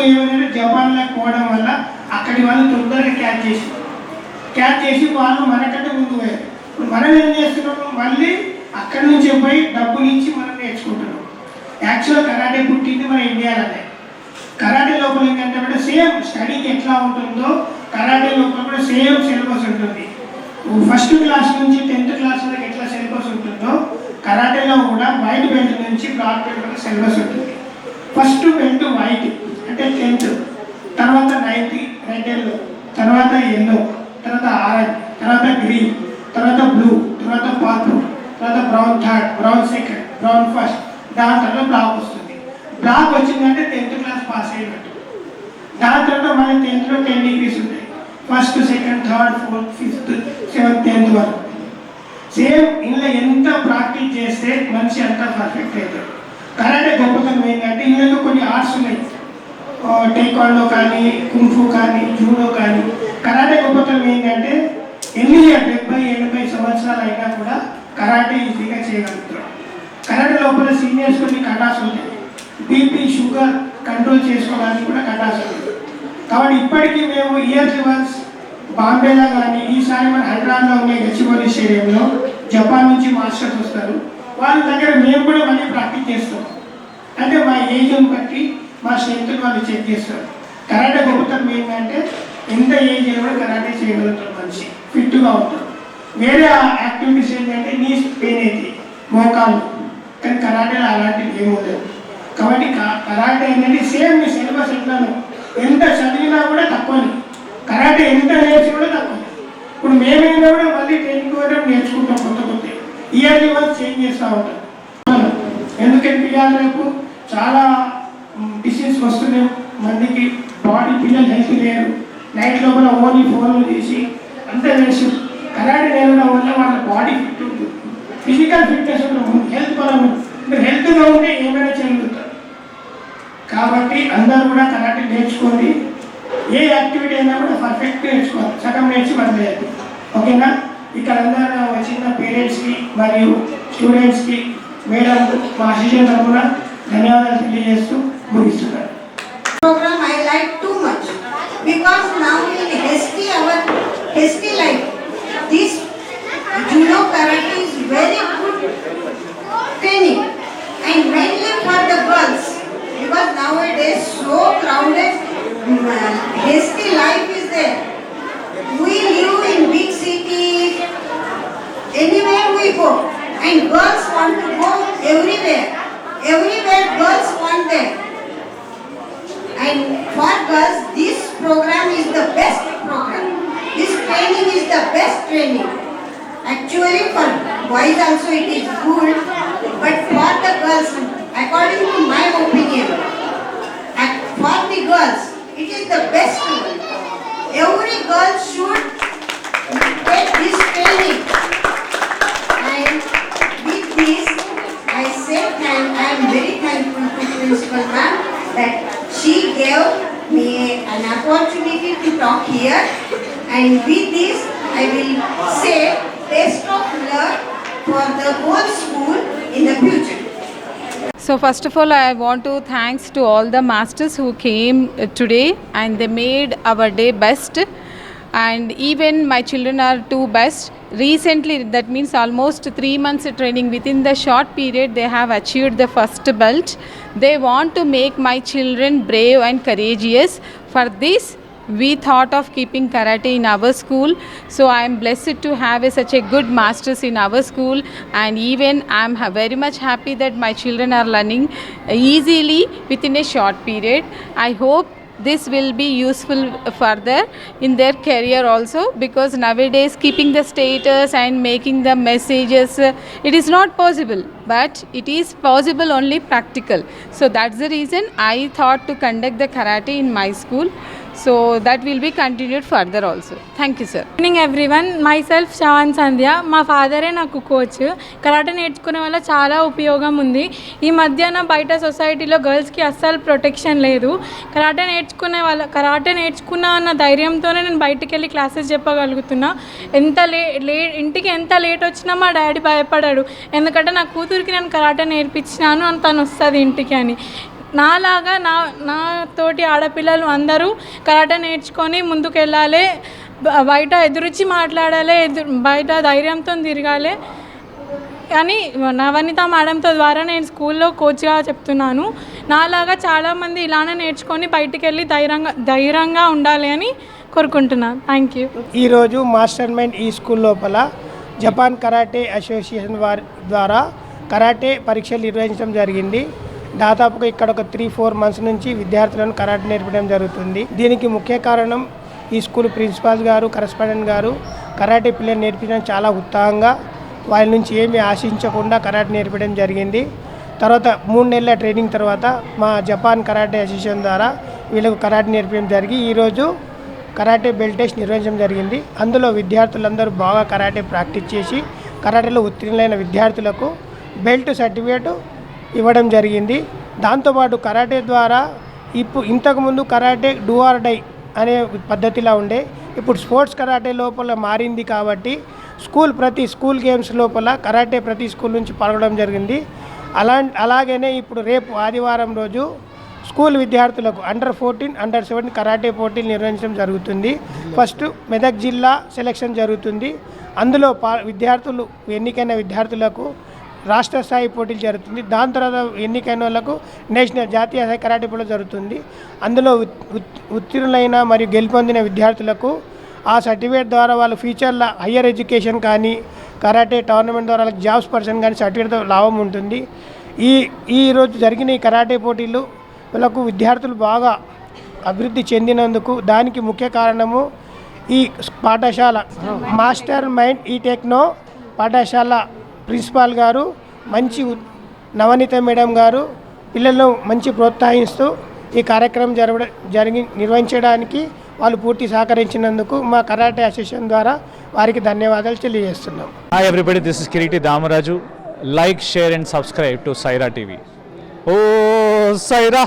ఏమైనా జపాన్లో పోవడం వల్ల అక్కడి వాళ్ళు తొందరగా క్యాచ్ చేసి వాళ్ళు మనకంటే ముందు పోయారు. ఇప్పుడు మనం ఏం చేస్తున్నాము, మళ్ళీ అక్కడి నుంచి పోయి డబ్బులు ఇచ్చి మనం నేర్చుకుంటున్నాం. యాక్చువల్గా కరాటే పుట్టింది మన ఇండియాలోనే. కరాటే లోపల ఏంటంటే కూడా సేమ్ స్టడీకి ఎట్లా ఉంటుందో కరాటే లోపల కూడా సేమ్ సిలబస్ ఉంటుంది. ఫస్ట్ క్లాస్ నుంచి 10th క్లాస్ వరకు ఎట్లా సిలబస్ ఉంటుందో కరాటేలో కూడా వైట్ బెల్ట్ నుంచి బ్లాక్ బెల్ట్ వరకు సిలబస్ ఉంటుంది. ఫస్ట్ బెల్ట్ వైట్ అంటే 10th, తర్వాత 9th రెడ్ ఎల్లో, తర్వాత ఎల్లో, తర్వాత ఆరెంజ్, తర్వాత గ్రీన్, తర్వాత బ్లూ, తర్వాత పర్పుల్, తర్వాత brown third, brown second, brown first, దాని తర్వాత బ్లాక్ వస్తుంది. బ్లాక్ వచ్చిందంటే 10th క్లాస్ పాస్ అయినట్టు. దాని తర్వాత మళ్ళీ 10th లో 10 డిగ్రీస్ ఉంటాయి. First, second, third, fourth, 5th, 7th, 10th వరకు. సేమ్ ఇందులో ఎంత ప్రాక్టీస్ చేస్తే మనిషి అంతా పర్ఫెక్ట్ అవుతాడు. కరాటే గొప్పతనం ఏంటంటే ఇందులో కొన్ని ఆర్ట్స్ ఉన్నాయి, టేక్వాండో కానీ, కుంఫు కానీ, జూడో కానీ. కరాటే గొప్పతనం ఏంటంటే 70-80 సంవత్సరాలు అయినా కూడా కరాటే ఈజీగా చేయగలుగుతారు. కరాటే లోపల సీనియర్స్ కొన్ని కటాస్ ఉంటాయి. బీపీ, షుగర్ కంట్రోల్ చేసుకోవడానికి కూడా కటాస్ ఉంటుంది. కాబట్టి ఇప్పటికీ మేము ఇయర్లీ వన్స్ బాంబేలో కానీ, ఈసారి మన హైదరాబాద్లో ఉండే గచ్చిబౌలి స్టేడియంలో జపాన్ నుంచి మాస్టర్స్ వస్తారు. వాళ్ళ దగ్గర మేము కూడా మళ్ళీ ప్రాక్టీస్ చేస్తాం. అంటే మా ఏజ్ని బట్టి మా స్ట్రెంత్ వాళ్ళు చెక్ చేస్తారు. కరాటే గొప్పతనం ఏంటంటే ఎంత ఏజ్ కూడా కరాటే చేయగలుగుతారు, మనిషి ఫిట్గా ఉంటారు. వేరే యాక్టివిటీస్ ఏంటంటే నీస్ పెయిన్ అవుతాయి, మోకాళ్ళు, కానీ కరాటేలో అలాంటివి ఏమి ఉండదు. కాబట్టి కరాటే ఏంటంటే సేమ్ మీ సిలబస్ ఎట్లాను ఎంత చదివినా కూడా తక్కువని, కరాటే ఎంత నేర్చి కూడా తక్కువ. ఇప్పుడు మేమైనా కూడా మళ్ళీ ట్రైనింగ్ కూడా నేర్చుకుంటాం, కొత్త ఇయర్లీ వన్స్ చేంజ్ చేస్తూ ఉంటాం. ఎందుకంటే పిల్లలు రేపు చాలా డిసీజ్ వస్తున్నాయి మందికి, బాడీ పిల్లలు హెల్త్ లేరు, నైట్ లోపల ఓన్లీ ఫోన్లు తీసి అంతా తెలుసు. కరాటే నేర్వడం వల్ల వాళ్ళ బాడీ ఫిట్ ఉంటుంది, ఫిజికల్ ఫిట్నెస్ ఉంటుంది, హెల్త్ పరంగా మీరు హెల్త్గా ఉంటే ఏమైనా చేయగలుగుతారు. కాబట్టి అందరూ కూడా కరాటే నేర్చుకోండి. ఏ యాక్టివిటీ అయినా కూడా పర్ఫెక్ట్ నేర్చుకోవాలి, సగం నేర్చి వదిలేయాలి. ఓకేనా? ఇక్కడ అందరూ వచ్చిన పేరెంట్స్కి మరియు స్టూడెంట్స్కి, మేడం, మా అసిస్టెంట్ తరఫున ధన్యవాదాలు తెలియజేస్తూ ముగిస్తున్నాను. Program I like too much because now in our hasty life, this judo karate is very good training and mainly for the girls, because nowadays so crowded, hasty life is there. We live in big cities, anywhere we go, and girls want to go everywhere girls want them. And for girls this program is the best program, this training is the best training. Actually for boys also it is good, but for the girls, according to my opinion, for the girls it is the best one. Every girl should take this training. And with this I say I am very thankful to Principal Ma'am that she gave me an opportunity to talk here, and with this I will say best of luck for the whole school in the future. So first of all, I want to thanks to all the masters who came today and they made our day best, and even my children are too best. Recently, that means almost 3 months training, within the short period they have achieved the first belt. They want to make my children brave and courageous. For this we thought of keeping karate in our school. So I am blessed to have such a good masters in our school, and even I am very much happy that my children are learning easily within a short period. I hope this will be useful further in their career also, because nowadays keeping the status and making the messages, it is not possible, but it is possible only practical. So that's the reason I thought to conduct the karate in my school. So that will be continued further also. Thank you, sir. Good evening everyone. Myself Shawan Sandhya. మా ఫాదరే నాకు coach. Karate నేర్చుకునే వల్ల చాలా ఉపయోగం ఉంది. ఈ మధ్యన బయట సొసైటీలో గర్ల్స్కి అస్సలు ప్రొటెక్షన్ లేదు. కరాటే నేర్చుకున్నా అన్న ధైర్యంతోనే నేను బయటికి వెళ్ళి క్లాసెస్ చెప్పగలుగుతున్నా. ఇంటికి ఎంత లేట్ వచ్చినా మా డాడీ భయపడాడు, ఎందుకంటే నా కూతురికి నేను కరాటే నేర్పించినాను అని తను వస్తుంది ఇంటికి అని. నాలాగా నా తోటి ఆడపిల్లలు అందరూ కరాటే నేర్చుకొని ముందుకు వెళ్ళాలి, బయట ఎదురుచి మాట్లాడాలి, బయట ధైర్యంతో తిరగాలి అని నవనీత మేడంతో ద్వారా నేను స్కూల్లో కోచ్గా చెప్తున్నాను. నాలాగా చాలామంది ఇలానే నేర్చుకొని బయటికి వెళ్ళి ధైర్యంగా ఉండాలి అని కోరుకుంటున్నాను. Thank you. ఈరోజు మాస్టర్ మైండ్ ఈ స్కూల్ లోపల జపాన్ కరాటే అసోసియేషన్ వారి ద్వారా కరాటే పరీక్షలు నిర్వహించడం జరిగింది. దాదాపుగా ఇక్కడ ఒక 3-4 మంత్స్ నుంచి విద్యార్థులను కరాటే నేర్పడం జరుగుతుంది. దీనికి ముఖ్య కారణం ఈ స్కూల్ ప్రిన్సిపాల్ గారు, కరెస్పాండెంట్ గారు కరాటే పిల్లలు నేర్పించడం చాలా ఉత్సాహంగా, వాళ్ళ నుంచి ఏమీ ఆశించకుండా కరాటే నేర్పడం జరిగింది. తర్వాత 3 నెలల ట్రైనింగ్ తర్వాత మా జపాన్ కరాటే అసోసియేషన్ ద్వారా వీళ్ళకు కరాటే నేర్పడం జరిగి ఈరోజు కరాటే బెల్ట్ టెస్ట్ నిర్వహించడం జరిగింది. అందులో విద్యార్థులందరూ బాగా కరాటే ప్రాక్టీస్ చేసి కరాటేలో ఉత్తీర్ణులైన విద్యార్థులకు బెల్ట్ సర్టిఫికేట్ ఇవ్వడం జరిగింది. దాంతోపాటు కరాటే ద్వారా ఇంతకుముందు కరాటే డూ ఆర్ డై అనే పద్ధతిలో ఉండే, ఇప్పుడు స్పోర్ట్స్ కరాటే లోపల మారింది కాబట్టి ప్రతి స్కూల్ గేమ్స్ లోపల కరాటే ప్రతి స్కూల్ నుంచి పాల్గొనడం జరిగింది. అలాగనే ఇప్పుడు రేపు ఆదివారం రోజు స్కూల్ విద్యార్థులకు అండర్ 14, అండర్ 17 కరాటే పోటీలు నిర్వహించడం జరుగుతుంది. ఫస్ట్ మెదక్ జిల్లా సెలక్షన్ జరుగుతుంది. అందులో విద్యార్థులు ఎన్నికైన విద్యార్థులకు రాష్ట్ర స్థాయి పోటీలు జరుగుతుంది. దాని తర్వాత ఎన్నికైన వాళ్ళకు జాతీయ స్థాయి కరాటే పోటీలు జరుగుతుంది. అందులో ఉత్తీర్ణులైన మరియు గెలుపొందిన విద్యార్థులకు ఆ సర్టిఫికేట్ ద్వారా వాళ్ళ ఫ్యూచర్లో హయ్యర్ ఎడ్యుకేషన్ కానీ కరాటే టోర్నమెంట్ ద్వారా వాళ్ళకి జాబ్స్ పర్సన్ కానీ సర్టిఫికేట్తో లాభం ఉంటుంది. ఈరోజు జరిగిన ఈ కరాటే పోటీలు వీళ్ళకు విద్యార్థులు బాగా అభివృద్ధి చెందినందుకు దానికి ముఖ్య కారణము ఈ పాఠశాల మాస్టర్ మైండ్ ఈ టెక్నో పాఠశాల ప్రిన్సిపాల్ గారు, మంచి నవనీత మేడం గారు పిల్లలను మంచి ప్రోత్సహిస్తూ ఈ కార్యక్రమం నిర్వహించడానికి వాళ్ళు పూర్తి సహకరించినందుకు మా కరాటే అసోసియేషన్ ద్వారా వారికి ధన్యవాదాలు తెలియజేస్తున్నాం. Hi everybody, this is Kiriti Damaraju. Like, share and subscribe to Saira TV. Oh, Saira!